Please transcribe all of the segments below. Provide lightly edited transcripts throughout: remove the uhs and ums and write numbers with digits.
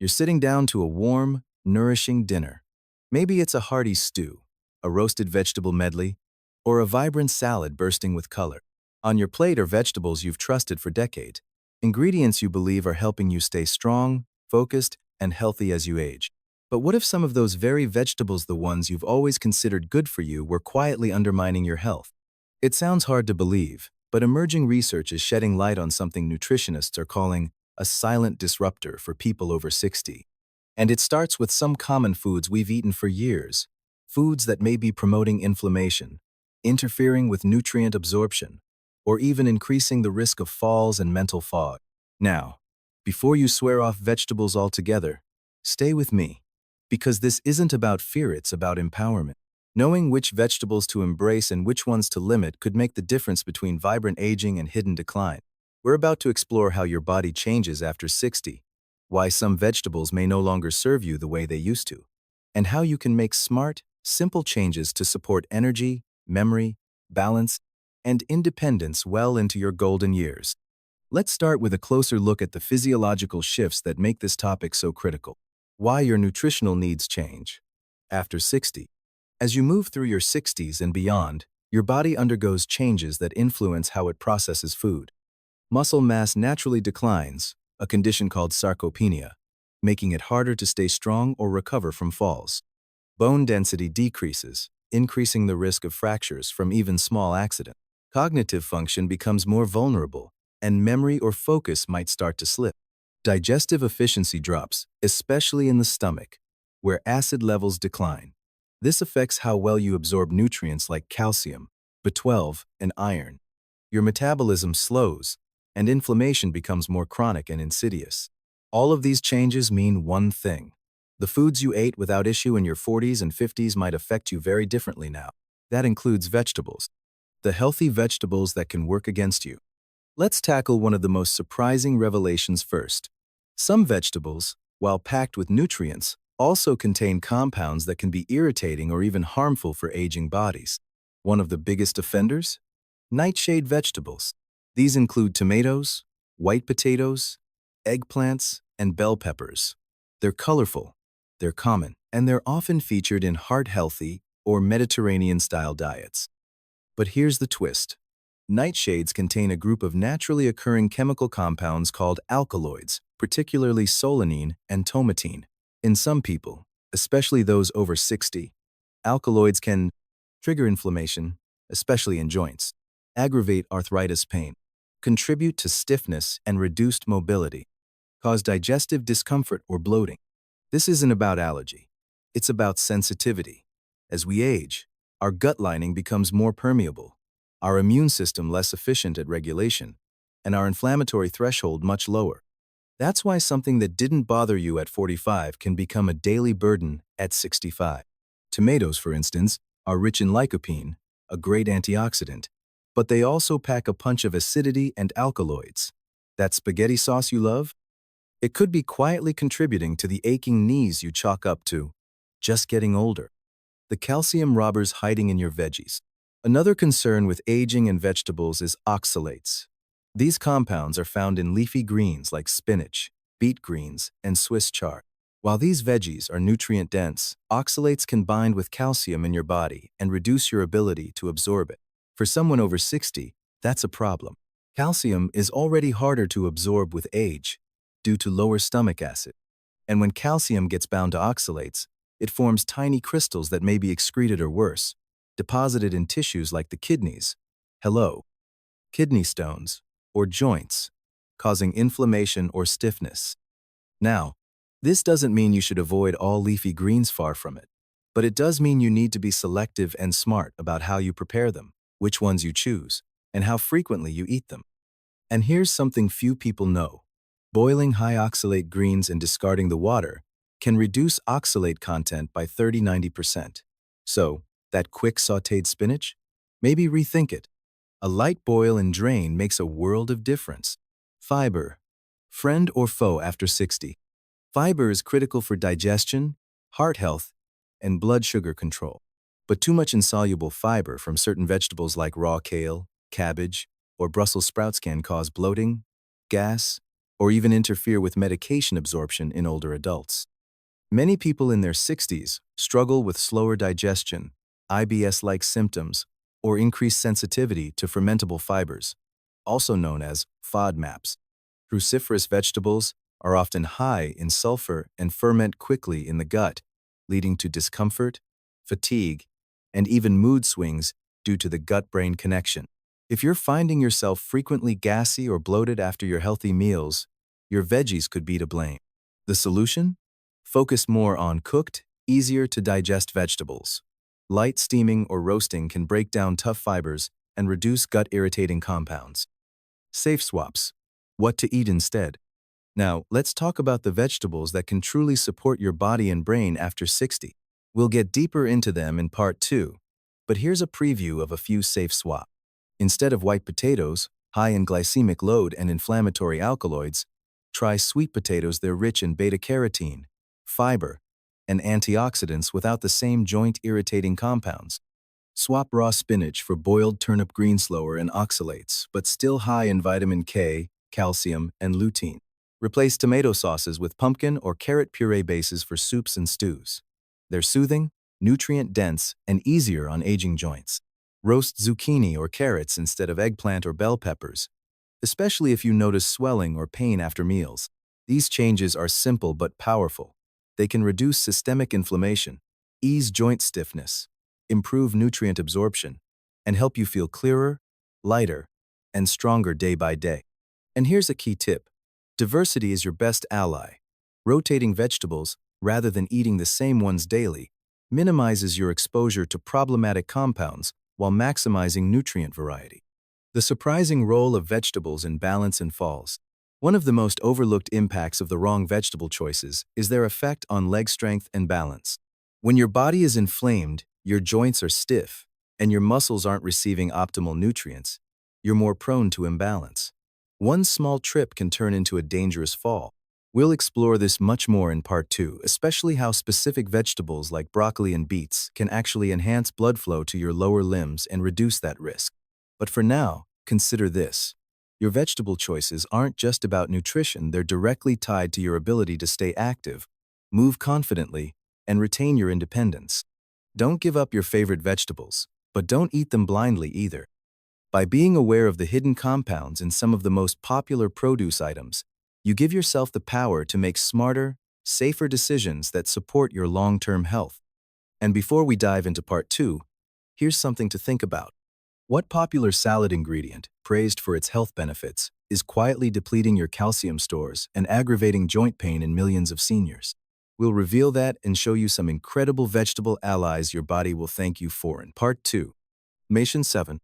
You're sitting down to a warm, nourishing dinner. Maybe it's a hearty stew, a roasted vegetable medley, or a vibrant salad bursting with color. On your plate are vegetables you've trusted for decades, ingredients you believe are helping you stay strong, focused, and healthy as you age. But what if some of those very vegetables, the ones you've always considered good for you, were quietly undermining your health? It sounds hard to believe, but emerging research is shedding light on something nutritionists are calling a silent disruptor for people over 60. And it starts with some common foods we've eaten for years, foods that may be promoting inflammation, interfering with nutrient absorption, or even increasing the risk of falls and mental fog. Now, before you swear off vegetables altogether, stay with me, because this isn't about fear, it's about empowerment. Knowing which vegetables to embrace and which ones to limit could make the difference between vibrant aging and hidden decline. We're about to explore how your body changes after 60, why some vegetables may no longer serve you the way they used to, and how you can make smart, simple changes to support energy, memory, balance, and independence well into your golden years. Let's start with a closer look at the physiological shifts that make this topic so critical. Why your nutritional needs change after 60. As you move through your 60s and beyond, your body undergoes changes that influence how it processes food. Muscle mass naturally declines, a condition called sarcopenia, making it harder to stay strong or recover from falls. Bone density decreases, increasing the risk of fractures from even small accidents. Cognitive function becomes more vulnerable, and memory or focus might start to slip. Digestive efficiency drops, especially in the stomach, where acid levels decline. This affects how well you absorb nutrients like calcium, B12, and iron. Your metabolism slows, and inflammation becomes more chronic and insidious. All of these changes mean one thing. The foods you ate without issue in your 40s and 50s might affect you very differently now. That includes vegetables. The healthy vegetables that can work against you. Let's tackle one of the most surprising revelations first. Some vegetables, while packed with nutrients, also contain compounds that can be irritating or even harmful for aging bodies. One of the biggest offenders? Nightshade vegetables. These include tomatoes, white potatoes, eggplants, and bell peppers. They're colorful, they're common, and they're often featured in heart-healthy or Mediterranean-style diets. But here's the twist. Nightshades contain a group of naturally occurring chemical compounds called alkaloids, particularly solanine and tomatine. In some people, especially those over 60, alkaloids can trigger inflammation, especially in joints, aggravate arthritis pain, contribute to stiffness and reduced mobility, cause digestive discomfort or bloating. This isn't about allergy. It's about sensitivity. As we age, our gut lining becomes more permeable, our immune system less efficient at regulation, and our inflammatory threshold much lower. That's why something that didn't bother you at 45 can become a daily burden at 65. Tomatoes, for instance, are rich in lycopene, a great antioxidant, but they also pack a punch of acidity and alkaloids. That spaghetti sauce you love? It could be quietly contributing to the aching knees you chalk up to just getting older. The calcium robbers hiding in your veggies. Another concern with aging and vegetables is oxalates. These compounds are found in leafy greens like spinach, beet greens, and Swiss chard. While these veggies are nutrient-dense, oxalates can bind with calcium in your body and reduce your ability to absorb it. For someone over 60, that's a problem. Calcium is already harder to absorb with age due to lower stomach acid. And when calcium gets bound to oxalates, it forms tiny crystals that may be excreted or worse, deposited in tissues like the kidneys, kidney stones, or joints, causing inflammation or stiffness. Now, this doesn't mean you should avoid all leafy greens, far from it, but it does mean you need to be selective and smart about how you prepare them, which ones you choose, and how frequently you eat them. And here's something few people know. Boiling high oxalate greens and discarding the water can reduce oxalate content by 30–90%. So, that quick sautéed spinach? Maybe rethink it. A light boil and drain makes a world of difference. Fiber. Friend or foe after 60? Fiber is critical for digestion, heart health, and blood sugar control. But too much insoluble fiber from certain vegetables like raw kale, cabbage, or Brussels sprouts can cause bloating, gas, or even interfere with medication absorption in older adults. Many people in their 60s struggle with slower digestion, IBS-like symptoms, or increased sensitivity to fermentable fibers, also known as FODMAPs. Cruciferous vegetables are often high in sulfur and ferment quickly in the gut, leading to discomfort, fatigue, and even mood swings due to the gut-brain connection. If you're finding yourself frequently gassy or bloated after your healthy meals, your veggies could be to blame. The solution? Focus more on cooked, easier-to-digest vegetables. Light steaming or roasting can break down tough fibers and reduce gut-irritating compounds. Safe swaps. What to eat instead. Now, let's talk about the vegetables that can truly support your body and brain after 60. We'll get deeper into them in part 2, but here's a preview of a few safe swaps. Instead of white potatoes, high in glycemic load and inflammatory alkaloids, try sweet potatoes. They're rich in beta-carotene, fiber, and antioxidants without the same joint-irritating compounds. Swap raw spinach for boiled turnip greenslower and oxalates, but still high in vitamin K, calcium, and lutein. Replace tomato sauces with pumpkin or carrot puree bases for soups and stews. They're soothing, nutrient-dense, and easier on aging joints. Roast zucchini or carrots instead of eggplant or bell peppers, especially if you notice swelling or pain after meals. These changes are simple but powerful. They can reduce systemic inflammation, ease joint stiffness, improve nutrient absorption, and help you feel clearer, lighter, and stronger day by day. And here's a key tip. Diversity is your best ally. Rotating vegetables, rather than eating the same ones daily, minimizes your exposure to problematic compounds while maximizing nutrient variety. The surprising role of vegetables in balance and falls. One of the most overlooked impacts of the wrong vegetable choices is their effect on leg strength and balance. When your body is inflamed, your joints are stiff, and your muscles aren't receiving optimal nutrients, you're more prone to imbalance. One small trip can turn into a dangerous fall. We'll explore this much more in part 2, especially how specific vegetables like broccoli and beets can actually enhance blood flow to your lower limbs and reduce that risk. But for now, consider this. Your vegetable choices aren't just about nutrition, they're directly tied to your ability to stay active, move confidently, and retain your independence. Don't give up your favorite vegetables, but don't eat them blindly either. By being aware of the hidden compounds in some of the most popular produce items, you give yourself the power to make smarter, safer decisions that support your long-term health. And before we dive into part 2, here's something to think about. What popular salad ingredient, praised for its health benefits, is quietly depleting your calcium stores and aggravating joint pain in millions of seniors? We'll reveal that and show you some incredible vegetable allies your body will thank you for in part 2. Mation 7.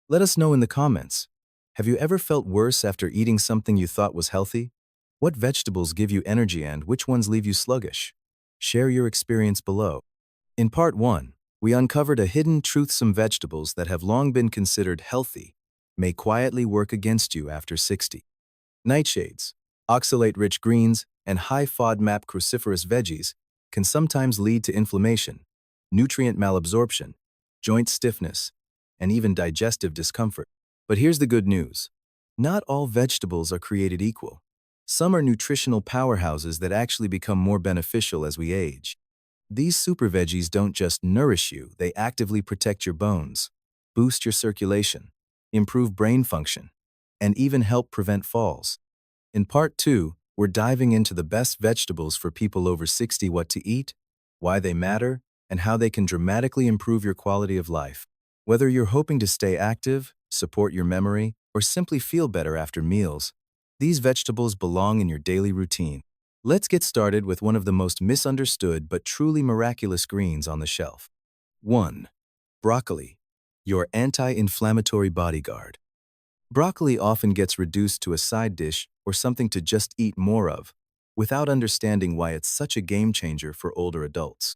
Let us know in the comments. Have you ever felt worse after eating something you thought was healthy? What vegetables give you energy and which ones leave you sluggish? Share your experience below. In part 1, we uncovered a hidden truthsome vegetables that have long been considered healthy, may quietly work against you after 60. Nightshades, oxalate-rich greens, and high FODMAP cruciferous veggies can sometimes lead to inflammation, nutrient malabsorption, joint stiffness, and even digestive discomfort. But here's the good news. Not all vegetables are created equal. Some are nutritional powerhouses that actually become more beneficial as we age. These super veggies don't just nourish you, they actively protect your bones, boost your circulation, improve brain function, and even help prevent falls. In part 2, we're diving into the best vegetables for people over 60, what to eat, why they matter, and how they can dramatically improve your quality of life. Whether you're hoping to stay active, support your memory, or simply feel better after meals, these vegetables belong in your daily routine. Let's get started with one of the most misunderstood but truly miraculous greens on the shelf. 1. Broccoli, your anti-inflammatory bodyguard. Broccoli often gets reduced to a side dish or something to just eat more of, without understanding why it's such a game changer for older adults.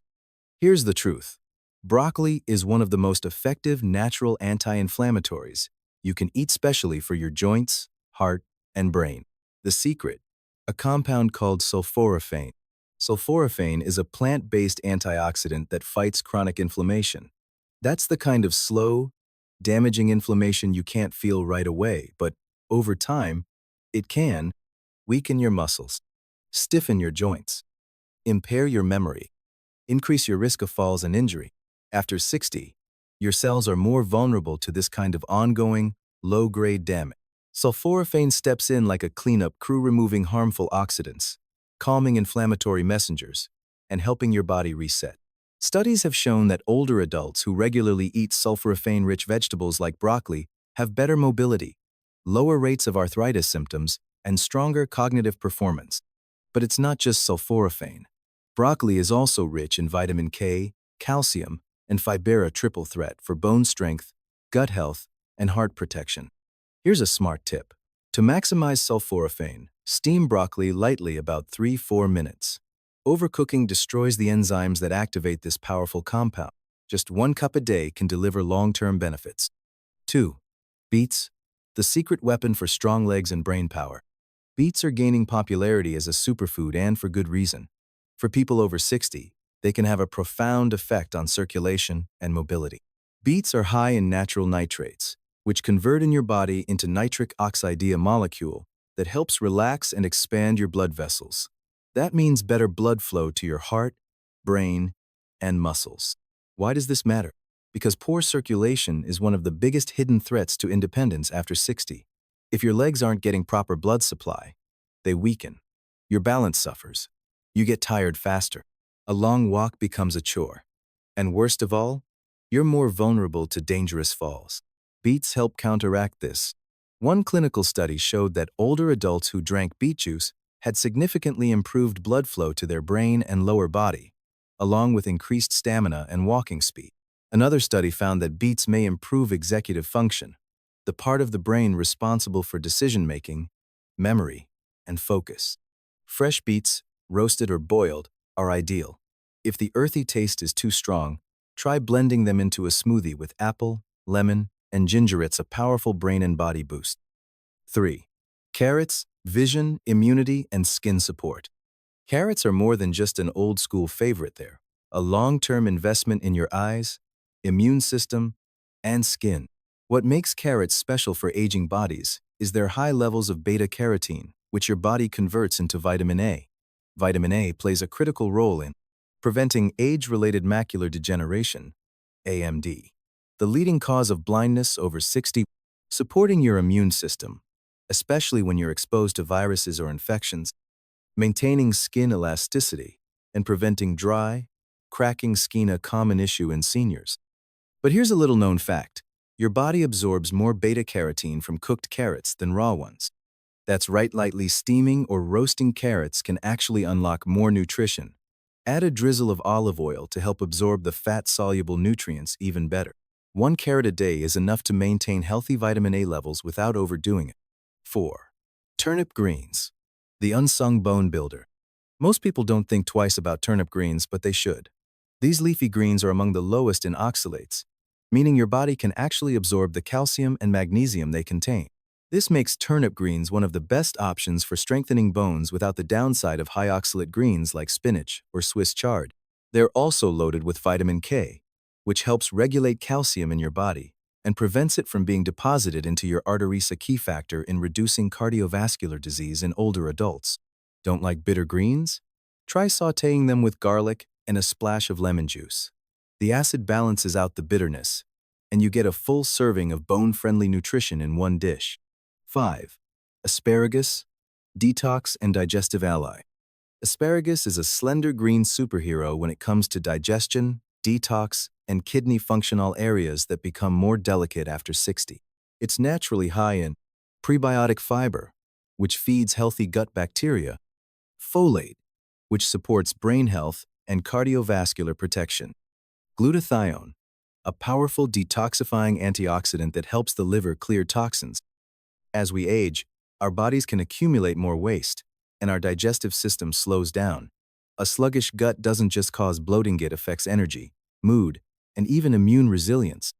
Here's the truth. Broccoli is one of the most effective natural anti-inflammatories you can eat, specially for your joints, heart, and brain. The secret: a compound called sulforaphane. Sulforaphane is a plant-based antioxidant that fights chronic inflammation. That's the kind of slow, damaging inflammation you can't feel right away, but over time, it can. weaken your muscles, stiffen your joints, impair your memory, increase your risk of falls and injury. After 60, your cells are more vulnerable to this kind of ongoing, low-grade damage. Sulforaphane steps in like a cleanup crew, removing harmful oxidants, calming inflammatory messengers, and helping your body reset. Studies have shown that older adults who regularly eat sulforaphane-rich vegetables like broccoli have better mobility, lower rates of arthritis symptoms, and stronger cognitive performance. But it's not just sulforaphane. Broccoli is also rich in vitamin K, calcium, and fiber, a triple threat for bone strength, gut health, and heart protection. Here's a smart tip. To maximize sulforaphane, steam broccoli lightly about 3–4 minutes. Overcooking destroys the enzymes that activate this powerful compound. Just 1 cup a day can deliver long-term benefits. 2. Beets, the secret weapon for strong legs and brain power. Beets are gaining popularity as a superfood, and for good reason. For people over 60, they can have a profound effect on circulation and mobility. Beets are high in natural nitrates, which convert in your body into nitric oxide, a molecule that helps relax and expand your blood vessels. That means better blood flow to your heart, brain, and muscles. Why does this matter? Because poor circulation is one of the biggest hidden threats to independence after 60. If your legs aren't getting proper blood supply, they weaken. Your balance suffers. You get tired faster. A long walk becomes a chore. And worst of all, you're more vulnerable to dangerous falls. Beets help counteract this. One clinical study showed that older adults who drank beet juice had significantly improved blood flow to their brain and lower body, along with increased stamina and walking speed. Another study found that beets may improve executive function, the part of the brain responsible for decision-making, memory, and focus. Fresh beets, roasted or boiled, are ideal. If the earthy taste is too strong, try blending them into a smoothie with apple, lemon, and ginger. It's a powerful brain and body boost. 3. Carrots, vision, immunity, and skin support. Carrots are more than just an old-school favorite. They're a long-term investment in your eyes, immune system, and skin. What makes carrots special for aging bodies is their high levels of beta-carotene, which your body converts into vitamin A. Vitamin A plays a critical role in preventing age-related macular degeneration, AMD, the leading cause of blindness over 60, supporting your immune system, especially when you're exposed to viruses or infections, maintaining skin elasticity, and preventing dry, cracking skin, a common issue in seniors. But here's a little-known fact. Your body absorbs more beta-carotene from cooked carrots than raw ones. That's right, lightly steaming or roasting carrots can actually unlock more nutrition. Add a drizzle of olive oil to help absorb the fat-soluble nutrients even better. 1 carrot a day is enough to maintain healthy vitamin A levels without overdoing it. 4. Turnip greens, the unsung bone builder. Most people don't think twice about turnip greens, but they should. These leafy greens are among the lowest in oxalates, meaning your body can actually absorb the calcium and magnesium they contain. This makes turnip greens one of the best options for strengthening bones without the downside of high oxalate greens like spinach or Swiss chard. They're also loaded with vitamin K, which helps regulate calcium in your body and prevents it from being deposited into your arteries, a key factor in reducing cardiovascular disease in older adults. Don't like bitter greens? Try sautéing them with garlic and a splash of lemon juice. The acid balances out the bitterness, and you get a full serving of bone-friendly nutrition in one dish. 5. Asparagus, detox and digestive ally. Asparagus is a slender green superhero when it comes to digestion, detox, and kidney functional areas that become more delicate after 60. It's naturally high in prebiotic fiber, which feeds healthy gut bacteria, folate, which supports brain health and cardiovascular protection, glutathione, a powerful detoxifying antioxidant that helps the liver clear toxins. As we age, our bodies can accumulate more waste, and our digestive system slows down. A sluggish gut doesn't just cause bloating, it affects energy, mood, and even immune resilience.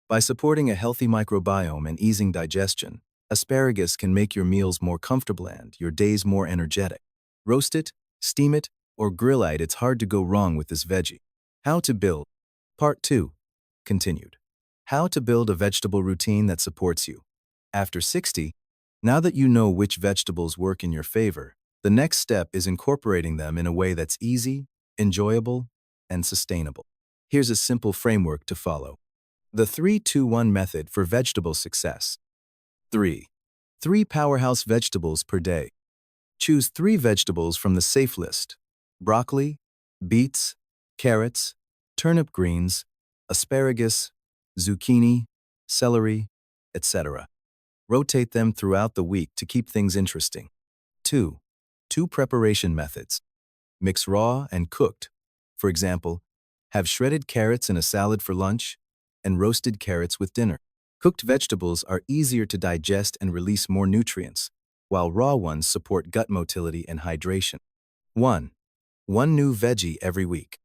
By supporting a healthy microbiome and easing digestion, asparagus can make your meals more comfortable and your days more energetic. Roast it, steam it, or grill it. It's hard to go wrong with this veggie. How to build. Part 2. Continued. How to build a vegetable routine that supports you. After 60, Now that you know which vegetables work in your favor, the next step is incorporating them in a way that's easy, enjoyable, and sustainable. Here's a simple framework to follow. The 3-2-1 method for vegetable success. 3. 3 powerhouse vegetables per day. Choose 3 vegetables from the safe list: broccoli, beets, carrots, turnip greens, asparagus, zucchini, celery, etc. Rotate them throughout the week to keep things interesting. 2. 2 preparation methods. Mix raw and cooked. For example, have shredded carrots in a salad for lunch and roasted carrots with dinner. Cooked vegetables are easier to digest and release more nutrients, while raw ones support gut motility and hydration. 1. 1 new veggie every week.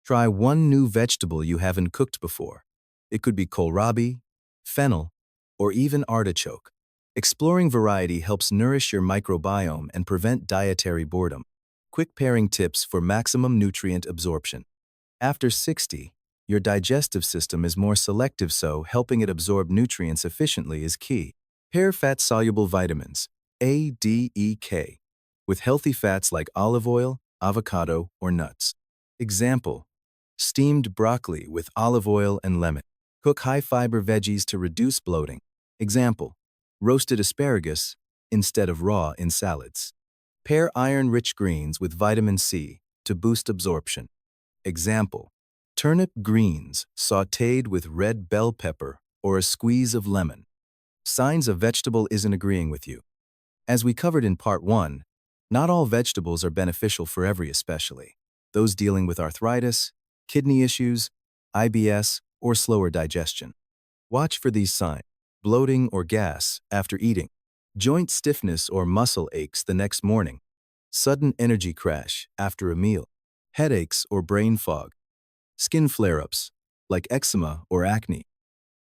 Try 1 new vegetable you haven't cooked before. It could be kohlrabi, fennel, or even artichoke. Exploring variety helps nourish your microbiome and prevent dietary boredom. Quick pairing tips for maximum nutrient absorption. After 60, your digestive system is more selective, so helping it absorb nutrients efficiently is key. Pair fat-soluble vitamins, A, D, E, K, with healthy fats like olive oil, avocado, or nuts. Example: steamed broccoli with olive oil and lemon. Cook high-fiber veggies to reduce bloating. Example: roasted asparagus instead of raw in salads. Pair iron-rich greens with vitamin C to boost absorption. Example: turnip greens sautéed with red bell pepper or a squeeze of lemon. Signs a vegetable isn't agreeing with you. As we covered in Part 1, not all vegetables are beneficial for especially those dealing with arthritis, kidney issues, IBS, or slower digestion. Watch for these signs: bloating or gas after eating, joint stiffness or muscle aches the next morning, sudden energy crash after a meal, headaches or brain fog, skin flare-ups like eczema or acne.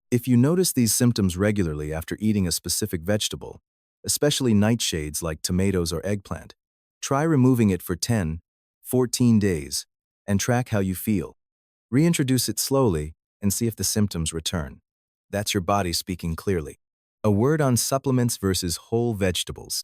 If you notice these symptoms regularly after eating a specific vegetable, especially nightshades like tomatoes or eggplant, try removing it for 10-14 days and track how you feel. Reintroduce it slowly and see if the symptoms return. That's your body speaking clearly. A word on supplements versus whole vegetables.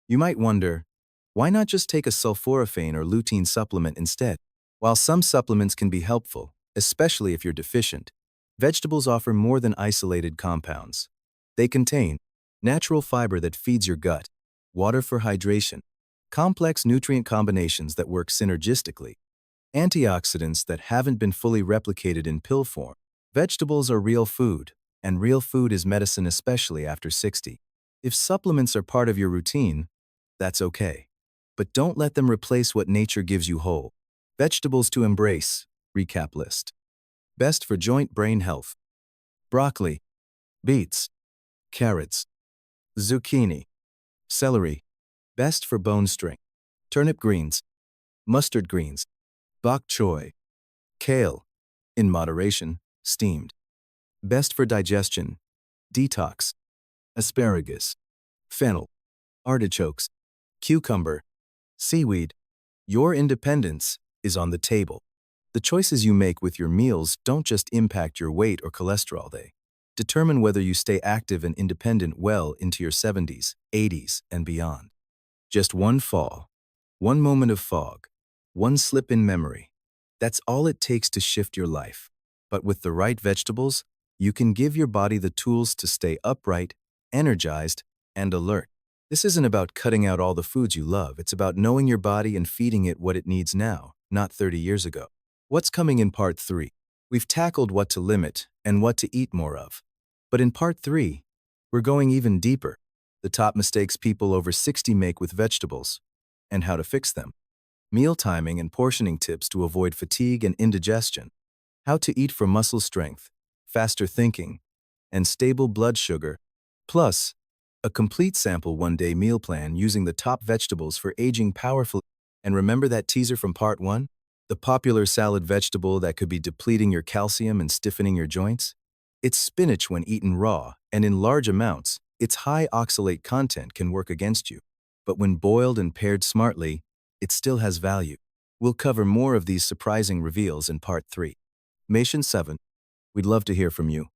You might wonder, why not just take a sulforaphane or lutein supplement instead? While some supplements can be helpful, especially if you're deficient, vegetables offer more than isolated compounds. They contain natural fiber that feeds your gut, water for hydration, complex nutrient combinations that work synergistically, antioxidants that haven't been fully replicated in pill form. Vegetables are real food, and real food is medicine, especially after 60. If supplements are part of your routine, that's okay. But don't let them replace what nature gives you whole. Vegetables to embrace. Recap list. Best for joint-brain health: broccoli, beets, carrots, zucchini, celery. Best for bone strength: turnip greens, mustard greens, bok choy, kale, in moderation, steamed. Best for digestion: detox, asparagus, fennel, artichokes, cucumber, seaweed. Your independence is on the table. The choices you make with your meals don't just impact your weight or cholesterol, they determine whether you stay active and independent well into your 70s, 80s, and beyond. Just one fall, one moment of fog, one slip in memory. That's all it takes to shift your life. But with the right vegetables, you can give your body the tools to stay upright, energized, and alert. This isn't about cutting out all the foods you love. It's about knowing your body and feeding it what it needs now, not 30 years ago. What's coming in Part 3? We've tackled what to limit and what to eat more of. But in Part 3, we're going even deeper: the top mistakes people over 60 make with vegetables and how to fix them, meal timing and portioning tips to avoid fatigue and indigestion, how to eat for muscle strength, faster thinking, and stable blood sugar, plus a complete sample one-day meal plan using the top vegetables for aging powerfully. And remember that teaser from Part 1? The popular salad vegetable that could be depleting your calcium and stiffening your joints? It's spinach. When eaten raw and in large amounts, its high oxalate content can work against you. But when boiled and paired smartly, it still has value. We'll cover more of these surprising reveals in Part 3. Mation 7. We'd love to hear from you.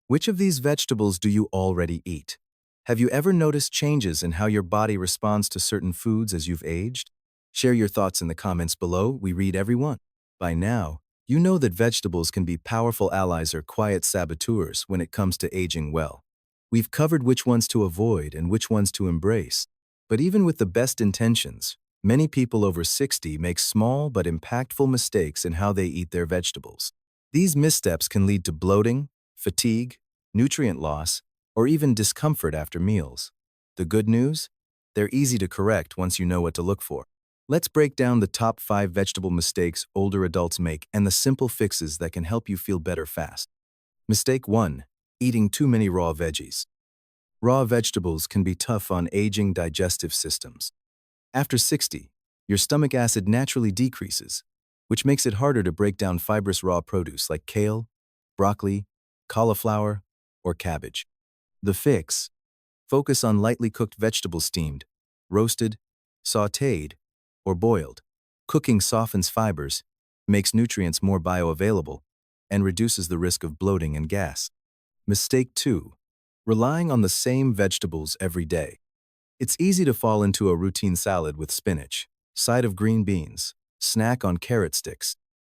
Which of these vegetables do you already eat? Have you ever noticed changes in how your body responds to certain foods as you've aged? Share your thoughts in the comments below. We read every one. By now, you know that vegetables can be powerful allies or quiet saboteurs when it comes to aging well. We've covered which ones to avoid and which ones to embrace. But even with the best intentions, many people over 60 make small but impactful mistakes in how they eat their vegetables. These missteps can lead to bloating, fatigue, nutrient loss, or even discomfort after meals. The good news? They're easy to correct once you know what to look for. Let's break down the top 5 vegetable mistakes older adults make and the simple fixes that can help you feel better fast. Mistake 1. Eating too many raw veggies. Raw vegetables can be tough on aging digestive systems. After 60, your stomach acid naturally decreases, which makes it harder to break down fibrous raw produce like kale, broccoli, cauliflower, or cabbage. The fix: focus on lightly cooked vegetables steamed, roasted, sautéed, or boiled. Cooking softens fibers, makes nutrients more bioavailable, and reduces the risk of bloating and gas. Mistake 2. Relying on the same vegetables every day. It's easy to fall into a routine salad with spinach, side of green beans, snack on carrot sticks.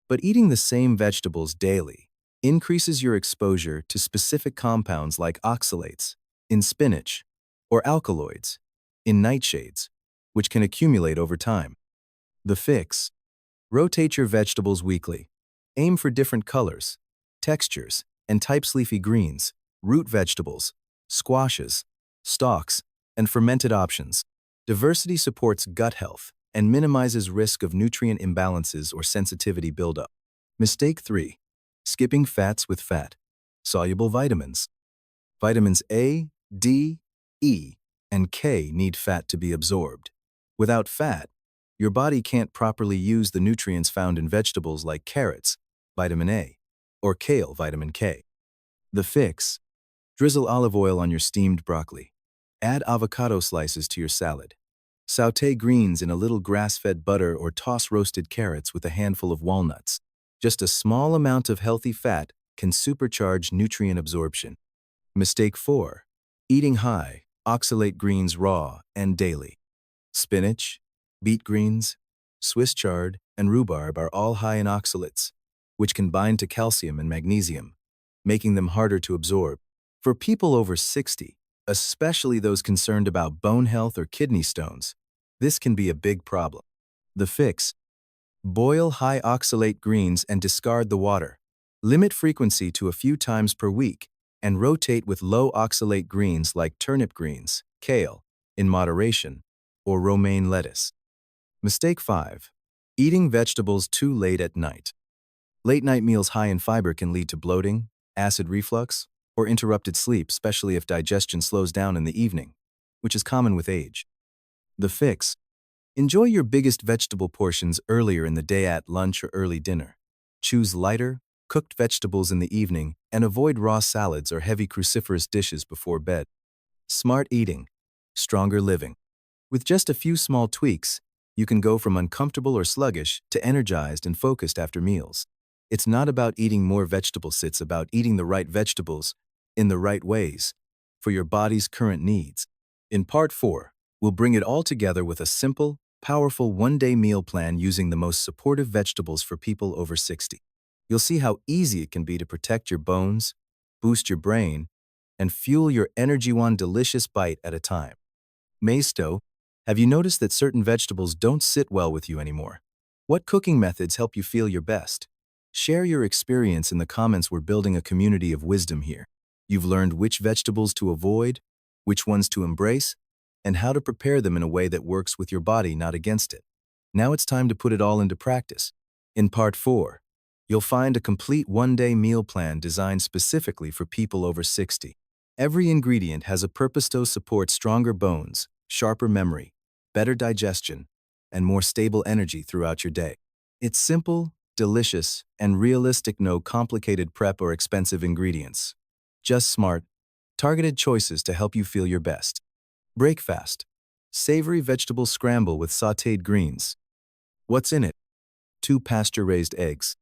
But eating the same vegetables daily increases your exposure to specific compounds like oxalates in spinach or alkaloids in nightshades, which can accumulate over time. The fix: rotate your vegetables weekly. Aim for different colors, textures, and types: leafy greens, root vegetables, squashes, stalks, and fermented options. Diversity supports gut health and minimizes risk of nutrient imbalances or sensitivity buildup. Mistake 3. Skipping fats with fat. Soluble vitamins. Vitamins A, D, E, and K need fat to be absorbed. Without fat, your body can't properly use the nutrients found in vegetables like carrots, vitamin A, or kale, vitamin K. The fix: drizzle olive oil on your steamed broccoli. Add avocado slices to your salad. Sauté greens in a little grass-fed butter or toss roasted carrots with a handful of walnuts. Just a small amount of healthy fat can supercharge nutrient absorption. Mistake 4. Eating high, oxalate greens raw and daily. Spinach, beet greens, Swiss chard, and rhubarb are all high in oxalates, which can bind to calcium and magnesium, making them harder to absorb. For people over 60, especially those concerned about bone health or kidney stones, this can be a big problem. The fix: boil high oxalate greens and discard the water. Limit frequency to a few times per week and rotate with low oxalate greens like turnip greens, kale, in moderation, or romaine lettuce. Mistake 5. Eating vegetables too late at night. Late-night meals high in fiber can lead to bloating, acid reflux, or interrupted sleep, especially if digestion slows down in the evening, which is common with age. The fix: enjoy your biggest vegetable portions earlier in the day at lunch or early dinner. Choose lighter, cooked vegetables in the evening and avoid raw salads or heavy cruciferous dishes before bed. Smart eating, stronger living. With just a few small tweaks, you can go from uncomfortable or sluggish to energized and focused after meals. It's not about eating more vegetables, it's about eating the right vegetables in the right ways for your body's current needs. In Part 4, we'll bring it all together with a simple, powerful one-day meal plan using the most supportive vegetables for people over 60. You'll see how easy it can be to protect your bones, boost your brain, and fuel your energy one delicious bite at a time. Maisto, have you noticed that certain vegetables don't sit well with you anymore? What cooking methods help you feel your best? Share your experience in the comments. We're building a community of wisdom here. You've learned which vegetables to avoid, which ones to embrace, and how to prepare them in a way that works with your body, not against it. Now it's time to put it all into practice. In Part 4, you'll find a complete one-day meal plan designed specifically for people over 60. Every ingredient has a purpose to support stronger bones, sharper memory, better digestion, and more stable energy throughout your day. It's simple, delicious, and realistic. No complicated prep or expensive ingredients. Just smart, targeted choices to help you feel your best. Breakfast: savory vegetable scramble with sautéed greens. What's in it? 2 pasture-raised eggs,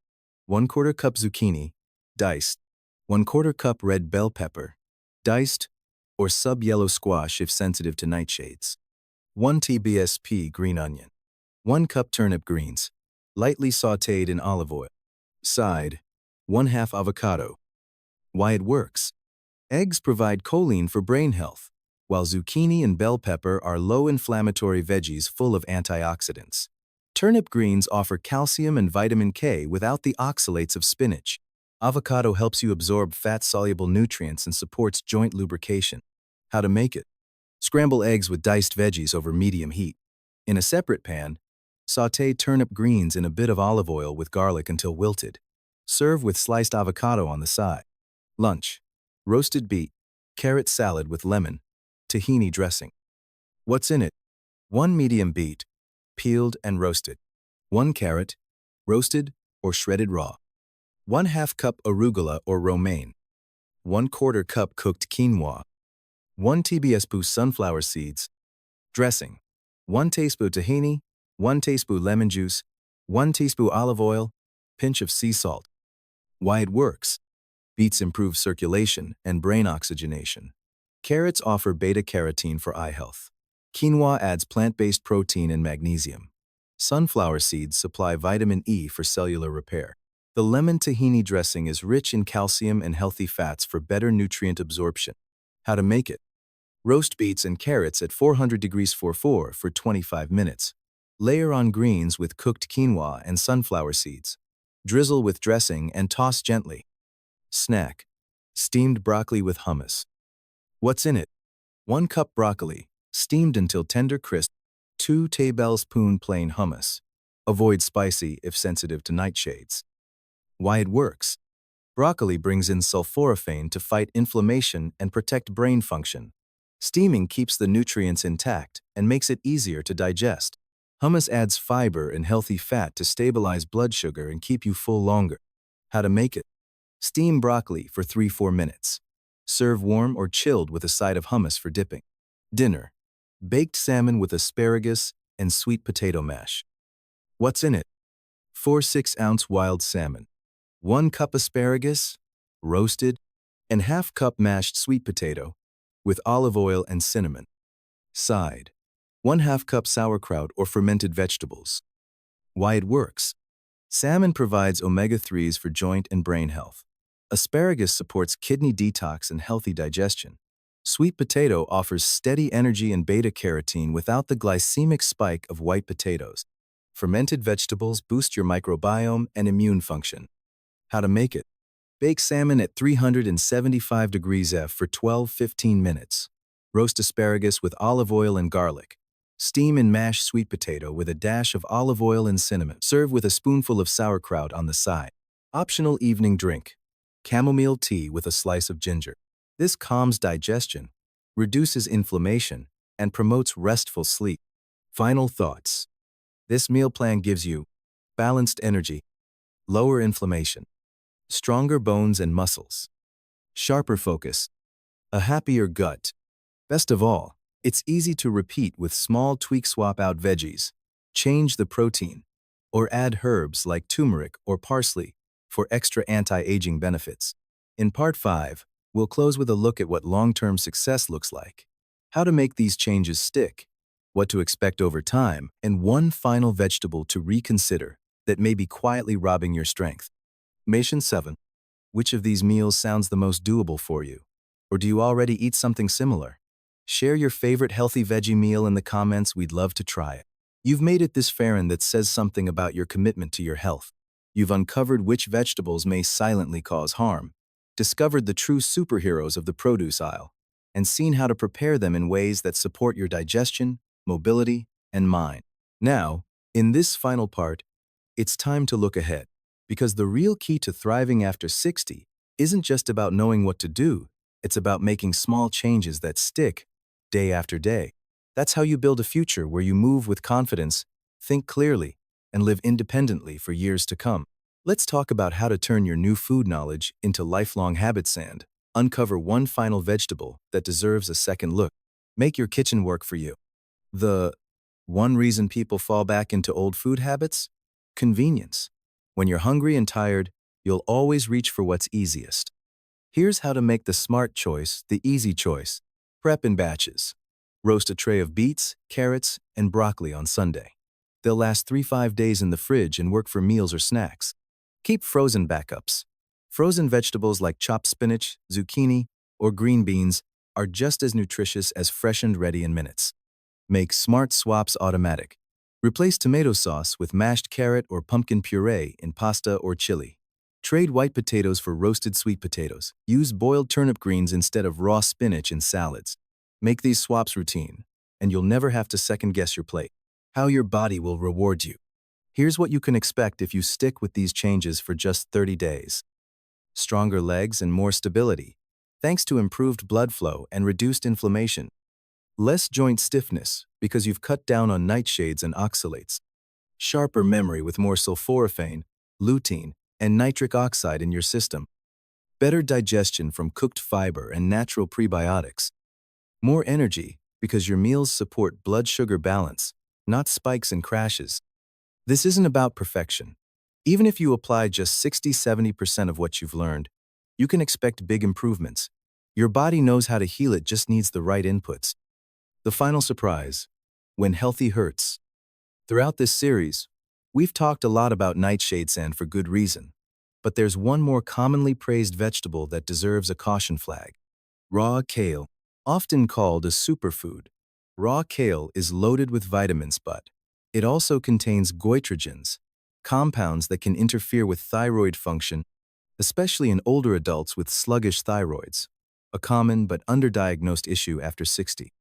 1/4 cup zucchini, diced, 1/4 cup red bell pepper, diced, or sub-yellow squash if sensitive to nightshades. 1 TBSP green onion. 1 cup turnip greens, lightly sautéed in olive oil. Side, 1/2 avocado. Why it works. Eggs provide choline for brain health, while zucchini and bell pepper are low-inflammatory veggies full of antioxidants. Turnip greens offer calcium and vitamin K without the oxalates of spinach. Avocado helps you absorb fat-soluble nutrients and supports joint lubrication. How to make it. Scramble eggs with diced veggies over medium heat. In a separate pan, sauté turnip greens in a bit of olive oil with garlic until wilted. Serve with sliced avocado on the side. Lunch. Roasted beet, carrot salad with lemon, tahini dressing. What's in it? 1 medium beet, peeled and roasted. 1 carrot, roasted or shredded raw. 1/2 cup arugula or romaine. 1/4 cup cooked quinoa. 1 tablespoon sunflower seeds. Dressing. 1 teaspoon tahini, 1 teaspoon lemon juice, 1 teaspoon olive oil, pinch of sea salt. Why it works. Beets improve circulation and brain oxygenation. Carrots offer beta-carotene for eye health. Quinoa adds plant-based protein and magnesium. Sunflower seeds supply vitamin E for cellular repair. The lemon tahini dressing is rich in calcium and healthy fats for better nutrient absorption. How to make it. Roast beets and carrots at 400 degrees 44 for 25 minutes. Layer on greens with cooked quinoa and sunflower seeds. Drizzle with dressing and toss gently. Snack. Steamed broccoli with hummus. What's in it? 1 cup broccoli, steamed until tender crisp. 2 tablespoons plain hummus. Avoid spicy if sensitive to nightshades. Why it works. Broccoli brings in sulforaphane to fight inflammation and protect brain function. Steaming keeps the nutrients intact and makes it easier to digest. Hummus adds fiber and healthy fat to stabilize blood sugar and keep you full longer. How to make it. Steam broccoli for 3-4 minutes. Serve warm or chilled with a side of hummus for dipping. Dinner. Baked salmon with asparagus and sweet potato mash. What's in it? 4 6-ounce wild salmon. 1 cup asparagus, roasted, and 1/2 cup mashed sweet potato with olive oil and cinnamon. Side. 1/2 cup sauerkraut or fermented vegetables. Why it works. Salmon provides omega-3s for joint and brain health. Asparagus supports kidney detox and healthy digestion. Sweet potato offers steady energy and beta-carotene without the glycemic spike of white potatoes. Fermented vegetables boost your microbiome and immune function. How to make it. Bake salmon at 375 degrees F for 12-15 minutes. Roast asparagus with olive oil and garlic. Steam and mash sweet potato with a dash of olive oil and cinnamon. Serve with a spoonful of sauerkraut on the side. Optional evening drink. Chamomile tea with a slice of ginger. This calms digestion, reduces inflammation, and promotes restful sleep. Final thoughts. This meal plan gives you balanced energy, lower inflammation, stronger bones and muscles, sharper focus, a happier gut. Best of all, it's easy to repeat with small tweaks. Swap out veggies, change the protein, or add herbs like turmeric or parsley for extra anti-aging benefits. In Part 5, we'll close with a look at what long-term success looks like, how to make these changes stick, what to expect over time, and one final vegetable to reconsider that may be quietly robbing your strength. Mission 7. Which of these meals sounds the most doable for you? Or do you already eat something similar? Share your favorite healthy veggie meal in the comments. We'd love to try it. You've made it this far, and that says something about your commitment to your health. You've uncovered which vegetables may silently cause harm, discovered the true superheroes of the produce aisle, and seen how to prepare them in ways that support your digestion, mobility, and mind. Now, in this final part, it's time to look ahead, because the real key to thriving after 60 isn't just about knowing what to do, it's about making small changes that stick day after day. That's how you build a future where you move with confidence, think clearly, and live independently for years to come. Let's talk about how to turn your new food knowledge into lifelong habits and uncover one final vegetable that deserves a second look. Make your kitchen work for you. The one reason people fall back into old food habits? Convenience. When you're hungry and tired, you'll always reach for what's easiest. Here's how to make the smart choice the easy choice. Prep in batches. Roast a tray of beets, carrots, and broccoli on Sunday. They'll last 3-5 days in the fridge and work for meals or snacks. Keep frozen backups. Frozen vegetables like chopped spinach, zucchini, or green beans are just as nutritious as fresh and ready in minutes. Make smart swaps automatic. Replace tomato sauce with mashed carrot or pumpkin puree in pasta or chili. Trade white potatoes for roasted sweet potatoes. Use boiled turnip greens instead of raw spinach in salads. Make these swaps routine, and you'll never have to second-guess your plate. How your body will reward you. Here's what you can expect if you stick with these changes for just 30 days. Stronger legs and more stability, thanks to improved blood flow and reduced inflammation. Less joint stiffness because you've cut down on nightshades and oxalates. Sharper memory with more sulforaphane, lutein, and nitric oxide in your system. Better digestion from cooked fiber and natural prebiotics. More energy because your meals support blood sugar balance, not spikes and crashes. This isn't about perfection. Even if you apply just 60–70% of what you've learned, you can expect big improvements. Your body knows how to heal, it just needs the right inputs. The final surprise: when healthy hurts. Throughout this series, we've talked a lot about nightshades, and for good reason. But there's one more commonly praised vegetable that deserves a caution flag. Raw kale. Often called a superfood, raw kale is loaded with vitamins, but it also contains goitrogens, compounds that can interfere with thyroid function, especially in older adults with sluggish thyroids, a common but underdiagnosed issue after 60.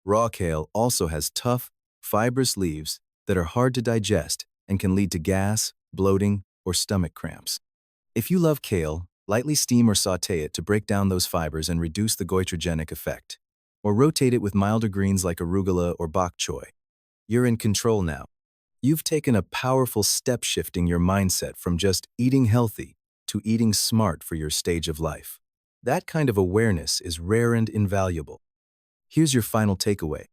Raw kale also has tough, fibrous leaves that are hard to digest and can lead to gas, bloating, or stomach cramps. If you love kale, lightly steam or sauté it to break down those fibers and reduce the goitrogenic effect. Or rotate it with milder greens like arugula or bok choy. You're in control now. You've taken a powerful step, shifting your mindset from just eating healthy to eating smart for your stage of life. That kind of awareness is rare and invaluable. Here's your final takeaway.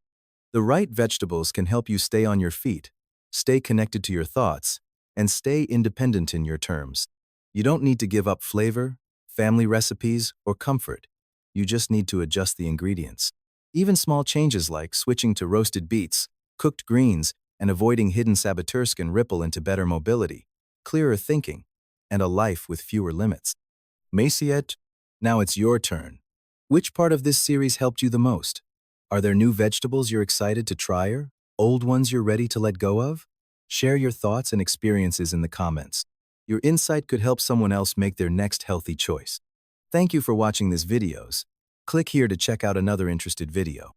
The right vegetables can help you stay on your feet, stay connected to your thoughts, and stay independent in your terms. You don't need to give up flavor, family recipes, or comfort. You just need to adjust the ingredients. Even small changes like switching to roasted beets, cooked greens, and avoiding hidden saboteurs can ripple into better mobility, clearer thinking, and a life with fewer limits. Maciet, now it's your turn. Which part of this series helped you the most? Are there new vegetables you're excited to try, or old ones you're ready to let go of? Share your thoughts and experiences in the comments. Your insight could help someone else make their next healthy choice. Thank you for watching this videos. Click here to check out another interesting video.